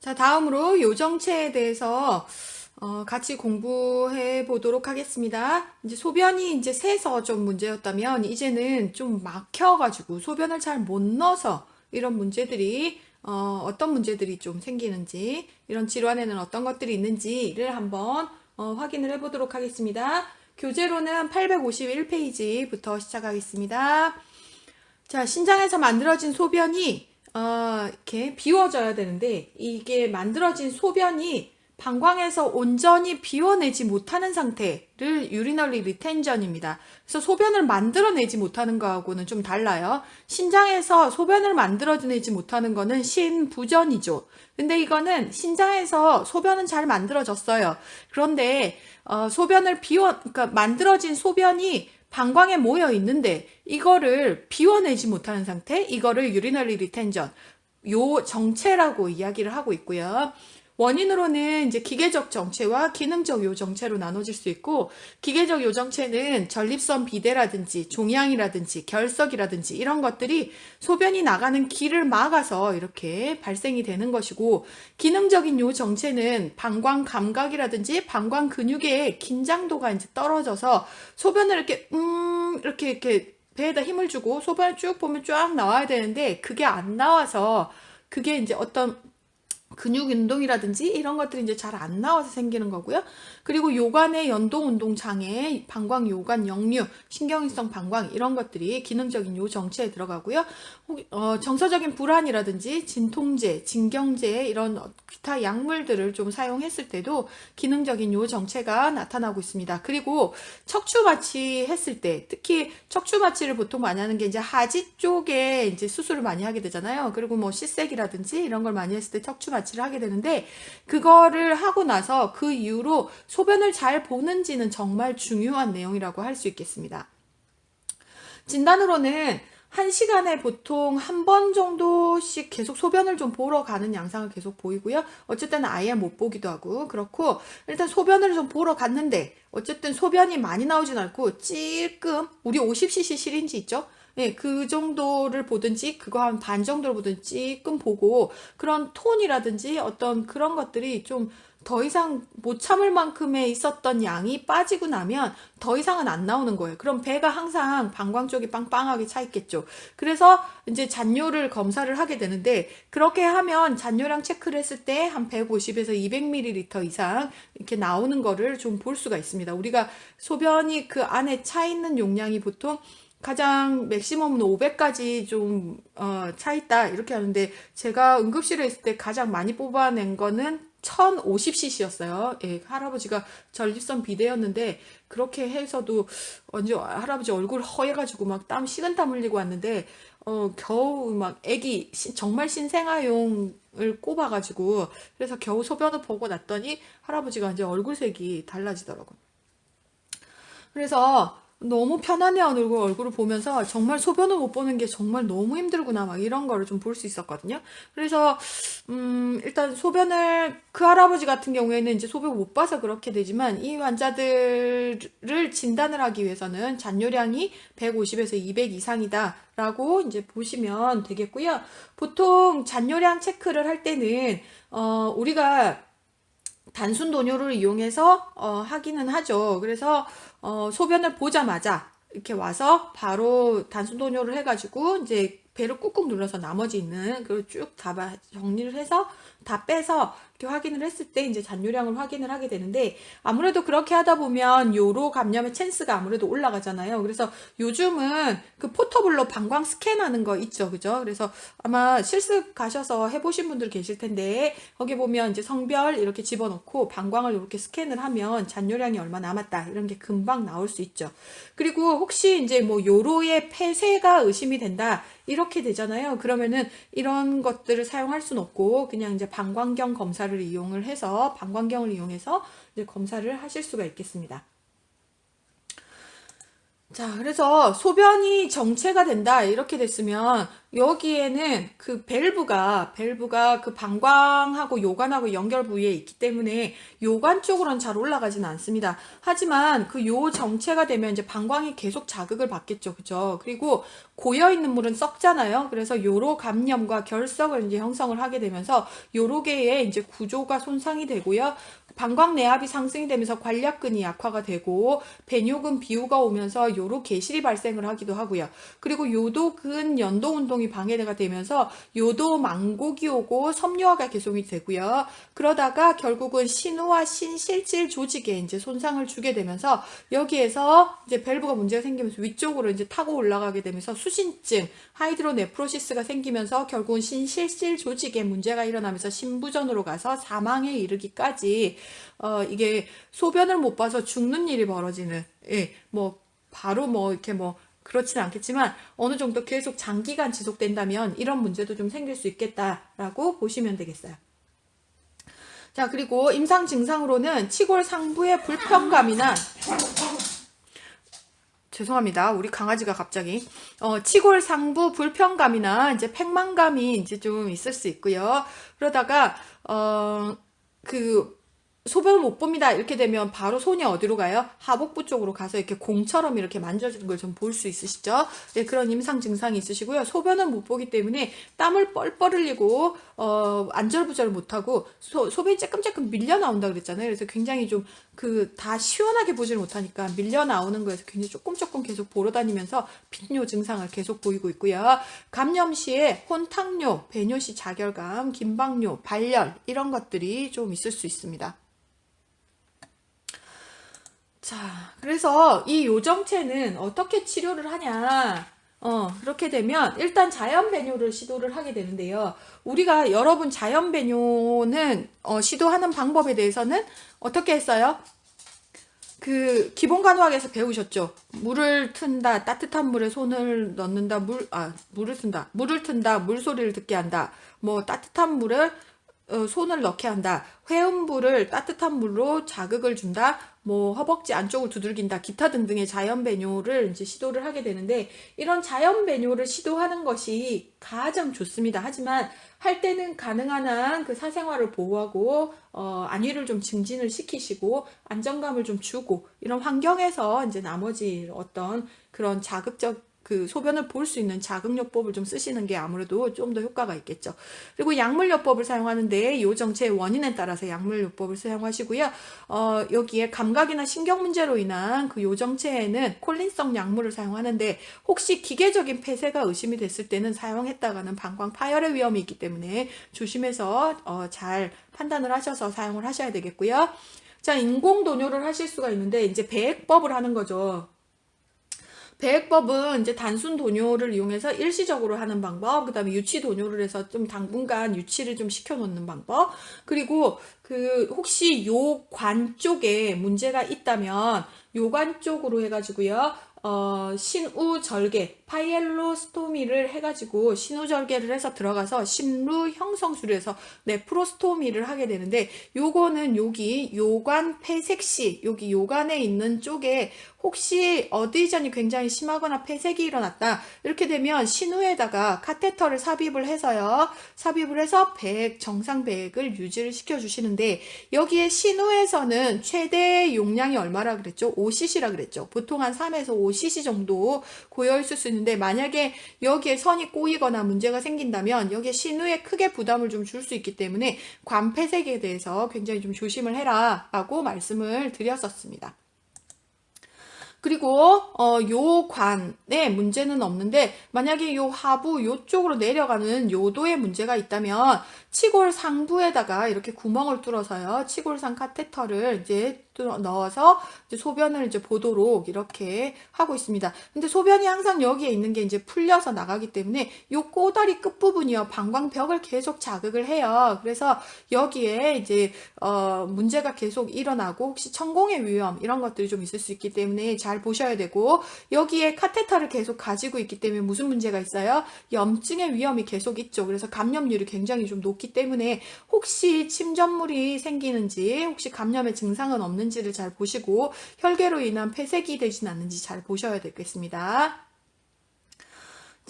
자, 다음으로 요정체에 대해서 같이 공부해 보도록 하겠습니다. 이제 소변이 이제 새서 좀 문제였다면 이제는 좀 막혀가지고 소변을 잘 못 넣어서 이런 문제들이 어떤 문제들이 좀 생기는지 이런 질환에는 어떤 것들이 있는지를 한번 확인을 해 보도록 하겠습니다. 교재로는 851페이지부터 시작하겠습니다. 자, 신장에서 만들어진 소변이 이렇게 비워져야 되는데 이게 만들어진 소변이 방광에서 온전히 비워내지 못하는 상태를 유리널리 리텐전입니다. 그래서 소변을 만들어내지 못하는 거하고는 좀 달라요. 신장에서 소변을 만들어내지 못하는 거는 신부전이죠. 근데 이거는 신장에서 소변은 잘 만들어졌어요. 그런데 그러니까 만들어진 소변이 방광에 모여 있는데 이거를 비워내지 못하는 상태, 이거를 유리널리 리텐전, 요 정체라고 이야기를 하고 있고요. 원인으로는 이제 기계적 정체와 기능적 요정체로 나눠질 수 있고, 기계적 요정체는 전립선 비대라든지 종양이라든지 결석이라든지 이런 것들이 소변이 나가는 길을 막아서 이렇게 발생이 되는 것이고, 기능적인 요정체는 방광 감각이라든지 방광 근육의 긴장도가 이제 떨어져서 소변을 이렇게 배에다 힘을 주고 소변을 쭉 보면 쫙 나와야 되는데 그게 안 나와서 그게 이제 어떤 근육 운동이라든지 이런 것들이 이제 잘 안 나와서 생기는 거고요. 그리고 요관의 연동 운동 장애, 방광 요관 역류, 신경성 방광 이런 것들이 기능적인 요 정체에 들어가고요. 정서적인 불안이라든지 진통제, 진경제 이런 기타 약물들을 좀 사용했을 때도 기능적인 요 정체가 나타나고 있습니다. 그리고 척추 마취했을 때, 특히 척추 마취를 보통 많이 하는 게 이제 하지 쪽에 이제 수술을 많이 하게 되잖아요. 그리고 뭐 시색이라든지 이런 걸 많이 했을 때 척추 마취를 하게 되는데 그거를 하고 나서 그 이후로 소변을 잘 보는지는 정말 중요한 내용이라고 할 수 있겠습니다. 진단으로는 한 시간에 보통 한 번 정도씩 계속 소변을 좀 보러 가는 양상을 계속 보이고요. 어쨌든 아예 못 보기도 하고 그렇고 일단 소변을 좀 보러 갔는데 어쨌든 소변이 많이 나오진 않고 찔끔 우리 50cc 시린지 있죠? 예, 그 정도를 보든지 그거 한 반 정도를 보든지 찔끔 보고 그런 톤이라든지 어떤 그런 것들이 좀 더 이상 못 참을 만큼의 있었던 양이 빠지고 나면 더 이상은 안 나오는 거예요. 그럼 배가 항상 방광 쪽이 빵빵하게 차 있겠죠. 그래서 이제 잔뇨를 검사를 하게 되는데 그렇게 하면 잔뇨량 체크를 했을 때 한 150에서 200ml 이상 이렇게 나오는 거를 좀 볼 수가 있습니다. 우리가 소변이 그 안에 차 있는 용량이 보통 가장 맥시멈은 500까지 좀 차 있다 이렇게 하는데 제가 응급실에 있을 때 가장 많이 뽑아낸 거는 1050cc였어요. 예, 할아버지가 전립선 비대였는데 그렇게 해서도 언제 할아버지 얼굴 허해가지고 막 땀 식은땀 흘리고 왔는데 겨우 막 애기 정말 신생아용을 꼽아가지고 그래서 겨우 소변을 보고 났더니 할아버지가 이제 얼굴색이 달라지더라고요. 그래서 너무 편안해하는 얼굴을 보면서 정말 소변을 못 보는 게 정말 너무 힘들구나 막 이런 거를 좀 볼 수 있었거든요. 그래서 일단 소변을 그 할아버지 같은 경우에는 이제 소변 못 봐서 그렇게 되지만 이 환자들을 진단을 하기 위해서는 잔뇨량이 150에서 200 이상이다라고 이제 보시면 되겠고요. 보통 잔뇨량 체크를 할 때는 우리가 단순 도뇨를 이용해서 하기는 하죠. 그래서 소변을 보자마자 이렇게 와서 바로 단순 도뇨를 해가지고 이제 배를 꾹꾹 눌러서 나머지 있는 그걸 쭉 다 정리를 해서 다 빼서 이렇게 확인을 했을 때 이제 잔뇨량을 확인을 하게 되는데 아무래도 그렇게 하다 보면 요로 감염의 찬스가 아무래도 올라가잖아요. 그래서 요즘은 그 포터블로 방광 스캔하는 거 있죠, 그죠? 그래서 아마 실습 가셔서 해보신 분들 계실 텐데 거기 보면 이제 성별 이렇게 집어넣고 방광을 이렇게 스캔을 하면 잔뇨량이 얼마 남았다 이런 게 금방 나올 수 있죠. 그리고 혹시 이제 뭐 요로의 폐쇄가 의심이 된다 이렇게 되잖아요. 그러면은 이런 것들을 사용할 수는 없고 그냥 이제 방광경 검사를 이용을 해서 방광경을 이용해서 이제 검사를 하실 수가 있겠습니다. 자, 그래서 소변이 정체가 된다 이렇게 됐으면 여기에는 그 밸브가 그 방광하고 요관하고 연결 부위에 있기 때문에 요관 쪽으로는 잘 올라가지는 않습니다. 하지만 그 요 정체가 되면 이제 방광이 계속 자극을 받겠죠. 그죠? 그리고 고여있는 물은 썩잖아요. 그래서 요로 감염과 결석을 이제 형성을 하게 되면서 요로 개의 이제 구조가 손상이 되고요. 방광 내압이 상승이 되면서 관략근이 약화가 되고 배뇨근 비우가 오면서 요로 개실이 발생을 하기도 하고요. 그리고 요도근 연도 운동이 방해가 되면서 요도 망곡이 오고 섬유화가 개송이 되고요. 그러다가 결국은 신우와 신실질 조직에 이제 손상을 주게 되면서 여기에서 이제 밸브가 문제가 생기면서 위쪽으로 이제 타고 올라가게 되면서 수신증, 하이드로네프로시스가 생기면서 결국은 신실질 조직에 문제가 일어나면서 신부전으로 가서 사망에 이르기까지 이게 소변을 못 봐서 죽는 일이 벌어지는, 예, 뭐 바로 뭐 이렇게 뭐 그렇지는 않겠지만 어느 정도 계속 장기간 지속된다면 이런 문제도 좀 생길 수 있겠다라고 보시면 되겠어요. 자, 그리고 임상 증상으로는 치골 상부의 불편감이나, 죄송합니다. 우리 강아지가 갑자기 치골 상부 불편감이나 이제 팽만감이 이제 좀 있을 수 있고요. 그러다가 그 소변을 못 봅니다. 이렇게 되면 바로 손이 어디로 가요? 하복부 쪽으로 가서 이렇게 공처럼 이렇게 만져주는 걸 좀 볼 수 있으시죠? 네, 그런 임상 증상이 있으시고요. 소변을 못 보기 때문에 땀을 뻘뻘 흘리고 안절부절을 못하고 소변이 조금 밀려 나온다 그랬잖아요. 그래서 굉장히 좀 그 다 시원하게 보지를 못하니까 밀려 나오는 거에서 굉장히 조금 계속 보러 다니면서 빈뇨 증상을 계속 보이고 있고요. 감염 시에 혼탁뇨, 배뇨 시 자결감, 긴박뇨, 발열 이런 것들이 좀 있을 수 있습니다. 자, 그래서 이 요정체는 어떻게 치료를 하냐? 그렇게 되면 일단 자연 배뇨를 시도를 하게 되는데요. 우리가 여러분 자연 배뇨는 시도하는 방법에 대해서는 어떻게 했어요? 그 기본 간호학에서 배우셨죠? 물을 튼다, 따뜻한 물에 손을 넣는다, 물을 튼다, 물소리를 듣게 한다. 뭐 따뜻한 물을 손을 넣게 한다. 회음부를 따뜻한 물로 자극을 준다. 뭐 허벅지 안쪽을 두들긴다. 기타 등등의 자연 배뇨를 이제 시도를 하게 되는데 이런 자연 배뇨를 시도하는 것이 가장 좋습니다. 하지만 할 때는 가능한 한 그 사생활을 보호하고 안위를 좀 증진을 시키시고 안정감을 좀 주고 이런 환경에서 이제 나머지 어떤 그런 자극적 그 소변을 볼 수 있는 자극요법을 좀 쓰시는 게 아무래도 좀 더 효과가 있겠죠. 그리고 약물요법을 사용하는데 이 정체의 원인에 따라서 약물요법을 사용하시고요. 여기에 감각이나 신경 문제로 인한 그 요정체에는 콜린성 약물을 사용하는데 혹시 기계적인 폐쇄가 의심이 됐을 때는 사용했다가는 방광 파열의 위험이 있기 때문에 조심해서 잘 판단을 하셔서 사용을 하셔야 되겠고요. 자, 인공 도뇨를 하실 수가 있는데 이제 배액법을 하는 거죠. 배액법은 이제 단순 도뇨를 이용해서 일시적으로 하는 방법, 그 다음에 유치 도뇨를 해서 좀 당분간 유치를 좀 시켜놓는 방법, 그리고 그 혹시 요관 쪽에 문제가 있다면 요관 쪽으로 해가지고요, 신우절개, 파이엘로스토미를 해가지고 신우절개를 해서 들어가서 신루 형성술을 해서 네프로스토미를 하게 되는데 요거는 여기 요관 폐색시, 여기 요관에 있는 쪽에 혹시 어디전이 굉장히 심하거나 폐색이 일어났다 이렇게 되면 신우에다가 카테터를 삽입을 해서요, 삽입을 해서 배액, 정상 배액을 유지를 시켜주시는데 여기에 신우에서는 최대 용량이 얼마라 그랬죠? 5cc라 그랬죠. 보통 한 3에서 5cc 정도 고여 있을 수 있는데 만약에 여기에 선이 꼬이거나 문제가 생긴다면 여기에 신우에 크게 부담을 좀 줄 수 있기 때문에 관폐색에 대해서 굉장히 좀 조심을 해라 라고 말씀을 드렸었습니다. 그리고 요 관에 문제는 없는데 만약에 요 하부 요쪽으로 내려가는 요도에 문제가 있다면 치골 상부에다가 이렇게 구멍을 뚫어서요, 치골상 카테터를 이제 넣어서 이제 소변을 이제 보도록 이렇게 하고 있습니다. 근데 소변이 항상 여기에 있는 게 이제 풀려서 나가기 때문에 요 꼬다리 끝부분이요, 방광벽을 계속 자극을 해요. 그래서 여기에 이제 문제가 계속 일어나고 혹시 천공의 위험 이런 것들이 좀 있을 수 있기 때문에 잘 보셔야 되고, 여기에 카테터를 계속 가지고 있기 때문에 무슨 문제가 있어요? 염증의 위험이 계속 있죠. 그래서 감염률이 굉장히 좀 높기 때문에 혹시 침전물이 생기는지, 혹시 감염의 증상은 없는지를 잘 보시고 혈계로 인한 폐색이 되진 않는지 잘 보셔야 되겠습니다.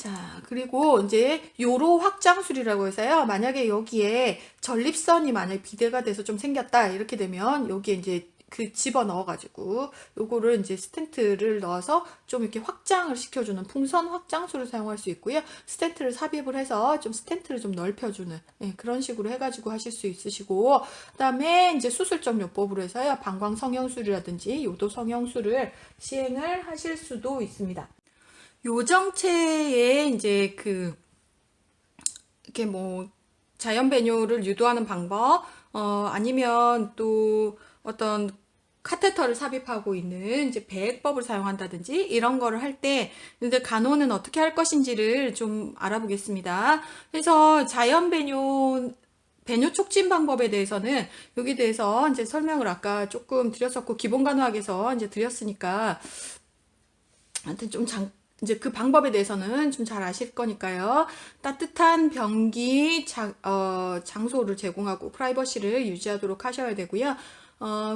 자, 그리고 이제 요로 확장술이라고 해서요. 만약에 여기에 전립선이 만약에 비대가 돼서 좀 생겼다. 이렇게 되면 여기에 이제 그 집어 넣어가지고 요거를 이제 스텐트를 넣어서 좀 이렇게 확장을 시켜주는 풍선 확장술을 사용할 수 있고요. 스텐트를 삽입을 해서 좀 스텐트를 좀 넓혀주는 그런 식으로 해가지고 하실 수 있으시고, 그다음에 이제 수술적 요법으로 해서요. 방광 성형술이라든지 요도 성형술을 시행을 하실 수도 있습니다. 요정체에 이제 이렇게 뭐 자연 배뇨를 유도하는 방법, 아니면 또 어떤 카테터를 삽입하고 있는 이제 배액법을 사용한다든지 이런 거를 할 때 이제 간호는 어떻게 할 것인지를 좀 알아보겠습니다. 그래서 자연 배뇨 촉진 방법에 대해서는 여기 대해서 이제 설명을 아까 조금 드렸었고 기본 간호학에서 이제 드렸으니까 하여튼 이제 그 방법에 대해서는 좀 잘 아실 거니까요. 따뜻한 변기 장소를 제공하고 프라이버시를 유지하도록 하셔야 되고요.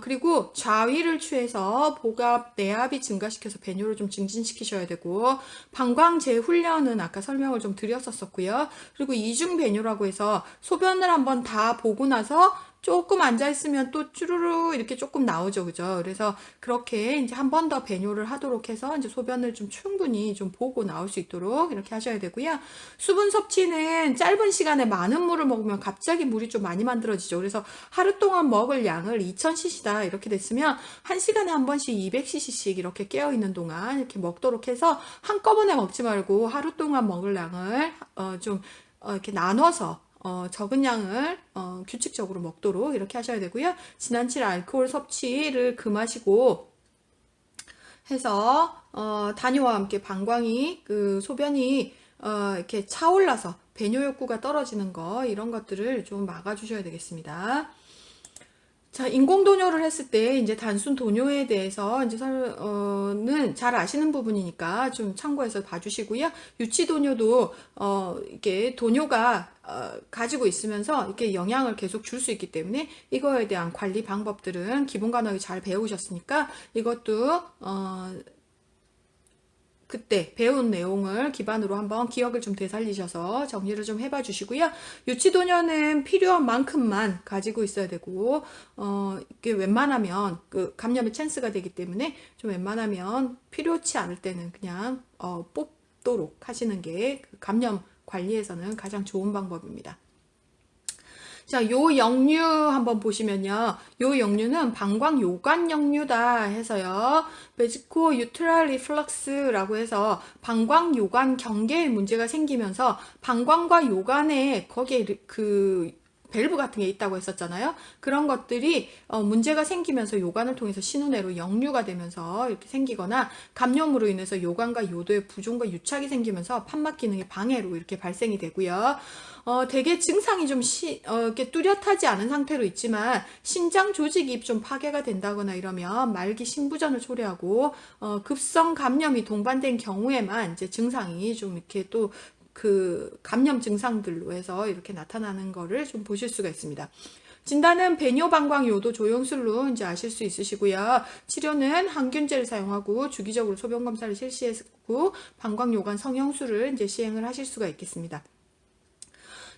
그리고 좌위를 취해서 복압, 내압이 증가시켜서 배뇨를 좀 증진시키셔야 되고, 방광 재훈련은 아까 설명을 좀 드렸었고요. 그리고 이중 배뇨라고 해서 소변을 한번 다 보고 나서 조금 앉아있으면 또 쭈루루 이렇게 조금 나오죠. 그죠? 그래서 그렇게 이제 한 번 더 배뇨를 하도록 해서 이제 소변을 좀 충분히 좀 보고 나올 수 있도록 이렇게 하셔야 되고요. 수분 섭취는 짧은 시간에 많은 물을 먹으면 갑자기 물이 좀 많이 만들어지죠. 그래서 하루 동안 먹을 양을 2000cc다 이렇게 됐으면 한 시간에 한 번씩 200cc씩 이렇게 깨어있는 동안 이렇게 먹도록 해서 한꺼번에 먹지 말고 하루 동안 먹을 양을 좀 이렇게 나눠서 적은 양을 규칙적으로 먹도록 이렇게 하셔야 되고요. 지나친 알코올 섭취를 금하시고 해서 다뇨와 함께 방광이 소변이 이렇게 차올라서 배뇨 욕구가 떨어지는 거 이런 것들을 좀 막아주셔야 되겠습니다. 자, 인공도뇨를 했을 때 이제 단순 도뇨에 대해서 이제 는 잘 아시는 부분이니까 좀 참고해서 봐주시고요. 유치도뇨도 이게 도뇨가 가지고 있으면서 이렇게 영향을 계속 줄 수 있기 때문에 이거에 대한 관리 방법들은 기본 간호학이 잘 배우셨으니까 이것도 그때 배운 내용을 기반으로 한번 기억을 좀 되살리셔서 정리를 좀 해봐 주시고요. 유치도뇨는 필요한 만큼만 가지고 있어야 되고, 이게 웬만하면 감염의 찬스가 되기 때문에 좀 웬만하면 필요치 않을 때는 그냥 뽑도록 하시는 게 감염 관리에서는 가장 좋은 방법입니다. 자, 요 역류 한번 보시면요. 요 역류는 방광 요관 역류다 해서요. 베지코 유트랄 리플럭스라고 해서 방광 요관 경계에 문제가 생기면서 방광과 요관에 거기에 밸브 같은 게 있다고 했었잖아요. 그런 것들이 문제가 생기면서 요관을 통해서 신우내로 역류가 되면서 이렇게 생기거나 감염으로 인해서 요관과 요도의 부종과 유착이 생기면서 판막 기능의 방해로 이렇게 발생이 되고요. 대개 증상이 좀 이렇게 뚜렷하지 않은 상태로 있지만 신장 조직이 좀 파괴가 된다거나 이러면 말기 신부전을 초래하고 급성 감염이 동반된 경우에만 이제 증상이 좀 이렇게 또 감염 증상들로 해서 이렇게 나타나는 거를 좀 보실 수가 있습니다. 진단은 배뇨 방광 요도 조영술로 이제 아실 수 있으시고요. 치료는 항균제를 사용하고 주기적으로 소변 검사를 실시했고 방광 요관 성형술을 이제 시행을 하실 수가 있겠습니다.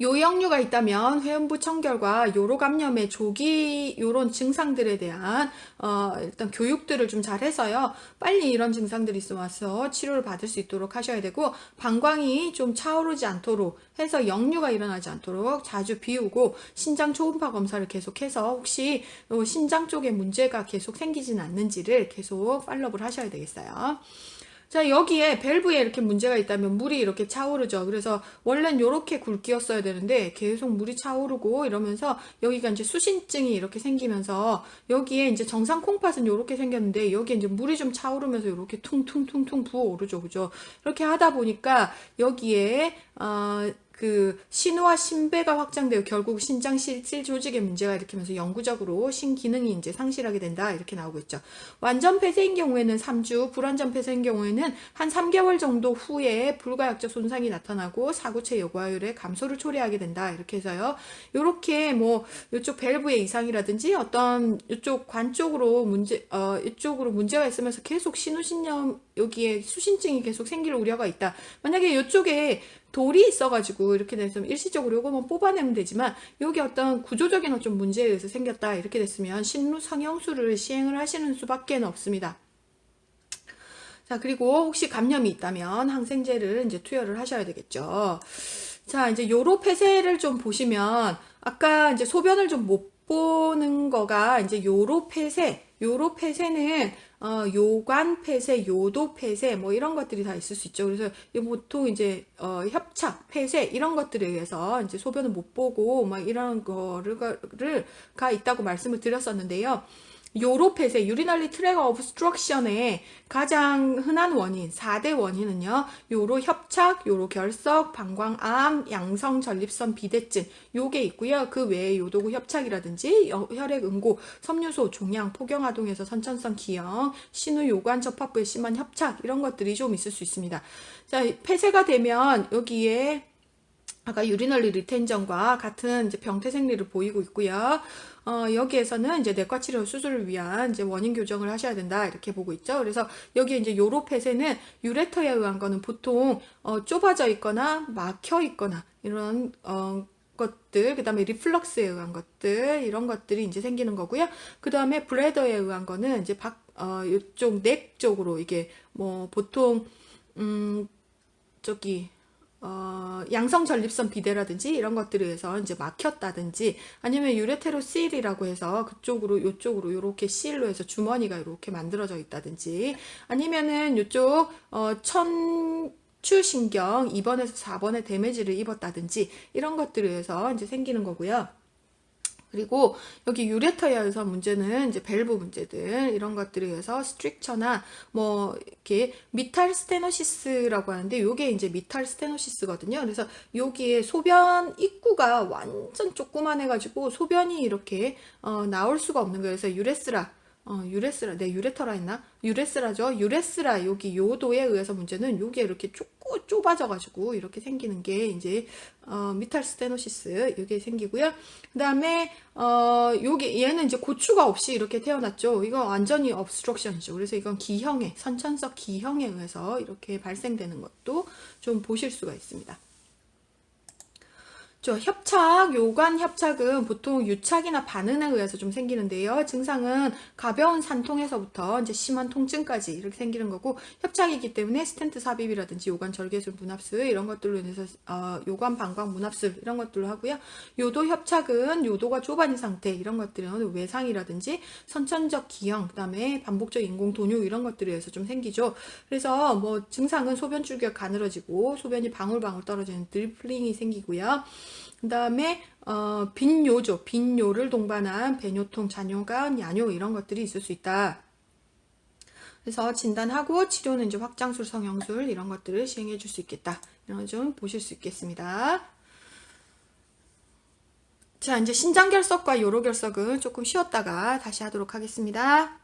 요역류가 있다면 회음부 청결과 요로 감염의 조기 요런 증상들에 대한 일단 교육들을 좀 잘 해서요. 빨리 이런 증상들이 있어 와서 치료를 받을 수 있도록 하셔야 되고, 방광이 좀 차오르지 않도록 해서 역류가 일어나지 않도록 자주 비우고 신장 초음파 검사를 계속해서 혹시 신장 쪽에 문제가 계속 생기진 않는지를 계속 팔로우를 하셔야 되겠어요. 자, 여기에 밸브에 이렇게 문제가 있다면 물이 이렇게 차오르죠. 그래서 원래는 이렇게 굵기였어야 되는데 계속 물이 차오르고 이러면서 여기가 이제 수신증이 이렇게 생기면서 여기에 이제 정상 콩팥은 이렇게 생겼는데 여기에 이제 물이 좀 차오르면서 이렇게 퉁퉁퉁퉁 부어오르죠. 그죠? 이렇게 하다 보니까 여기에 그 신우와 신배가 확장되고 결국 신장 실질 조직에 문제가 일으키면서 영구적으로 신기능이 이제 상실하게 된다 이렇게 나오고 있죠. 완전 폐쇄인 경우에는 3주, 불완전 폐쇄인 경우에는 한 3개월 정도 후에 불가역적 손상이 나타나고 사고체 여과율의 감소를 초래하게 된다 이렇게 해서요. 요렇게 뭐 이쪽 밸브의 이상이라든지 어떤 이쪽 관 쪽으로 이쪽으로 문제가 있으면서 계속 신우신염 여기에 수신증이 계속 생길 우려가 있다. 만약에 이쪽에 돌이 있어가지고 이렇게 돼서 일시적으로 요거만 뽑아내면 되지만 여기 어떤 구조적인 어떤 문제에 의해서 생겼다 이렇게 됐으면 신루 성형수를 시행을 하시는 수밖에 없습니다. 자, 그리고 혹시 감염이 있다면 항생제를 이제 투여를 하셔야 되겠죠. 자, 이제 요로 폐쇄를 좀 보시면 아까 이제 소변을 좀 못 보는 거가 이제 요로 폐쇄는 요관 폐쇄, 요도 폐쇄 뭐 이런 것들이 다 있을 수 있죠. 그래서 보통 이제 협착, 폐쇄 이런 것들에 의해서 이제 소변을 못 보고 막 이런 거가 있다고 말씀을 드렸었는데요. 요로 폐쇄, 유리널리 트랙 오브스트럭션의 가장 흔한 원인, 4대 원인은요. 요로 협착, 요로 결석, 방광암, 양성 전립선 비대증 요게 있고요. 그 외에 요도구 협착이라든지 혈액 응고, 섬유소, 종양, 포경아동에서 선천성 기형, 신우 요관 접합부의 심한 협착 이런 것들이 좀 있을 수 있습니다. 자, 폐쇄가 되면 여기에 아까 유리널리 리텐전과 같은 이제 병태 생리를 보이고 있고요. 여기에서는 이제 내과 치료 수술을 위한 이제 원인 교정을 하셔야 된다 이렇게 보고 있죠. 그래서 여기에 이제 요로 폐쇄는 유레터에 의한 거는 보통 좁아져 있거나 막혀 있거나 이런 것들, 그 다음에 리플럭스에 의한 것들, 이런 것들이 이제 생기는 거고요. 그 다음에 블레더에 의한 거는 이제 이쪽 넥 쪽으로 이게 뭐 보통, 저기, 양성 전립선 비대라든지 이런 것들에 의해서 이제 막혔다든지 아니면 유레테로실이라고 해서 그쪽으로 요쪽으로 요렇게 실로 해서 주머니가 이렇게 만들어져 있다든지 아니면은 요쪽 천추신경 2번에서 4번에 데미지를 입었다든지 이런 것들에 의해서 이제 생기는 거고요. 그리고 여기 유레터에 의해서 문제는 이제 밸브 문제들 이런 것들에 의해서 스트릭처나 뭐 이렇게 미탈 스테노시스라고 하는데 요게 이제 미탈 스테노시스거든요. 그래서 여기에 소변 입구가 완전 조그만해 가지고 소변이 이렇게 나올 수가 없는 거예요. 그래서 유레터라 했나? 유레스라죠. 유레스라 여기 요도에 의해서 문제는 요게 이렇게 좁아져가지고 이렇게 생기는 게 이제 미탈 스테노시스 요게 생기고요. 그 다음에 요게 얘는 이제 고추가 없이 이렇게 태어났죠. 이거 완전히 obstruction이죠. 그래서 이건 기형에 선천성 기형에 의해서 이렇게 발생되는 것도 좀 보실 수가 있습니다. 협착, 요관 협착은 보통 유착이나 반응에 의해서 좀 생기는데요. 증상은 가벼운 산통에서부터 이제 심한 통증까지 이렇게 생기는 거고, 협착이기 때문에 스텐트 삽입이라든지 요관 절개술 문합술 이런 것들로 인해서 요관 방광 문합술 이런 것들로 하고요. 요도 협착은 요도가 좁아진 상태 이런 것들은 외상이라든지 선천적 기형, 그다음에 반복적 인공 돈유 이런 것들에 의해서 좀 생기죠. 그래서 뭐 증상은 소변 줄기가 가늘어지고 소변이 방울방울 떨어지는 드리플링이 생기고요. 그 다음에 빈뇨죠. 빈뇨를 동반한 배뇨통, 잔뇨간, 야뇨 이런 것들이 있을 수 있다. 그래서 진단하고 치료는 이제 확장술, 성형술 이런 것들을 시행해 줄 수 있겠다. 이런 거 좀 보실 수 있겠습니다. 자, 이제 신장결석과 요로결석은 조금 쉬었다가 다시 하도록 하겠습니다.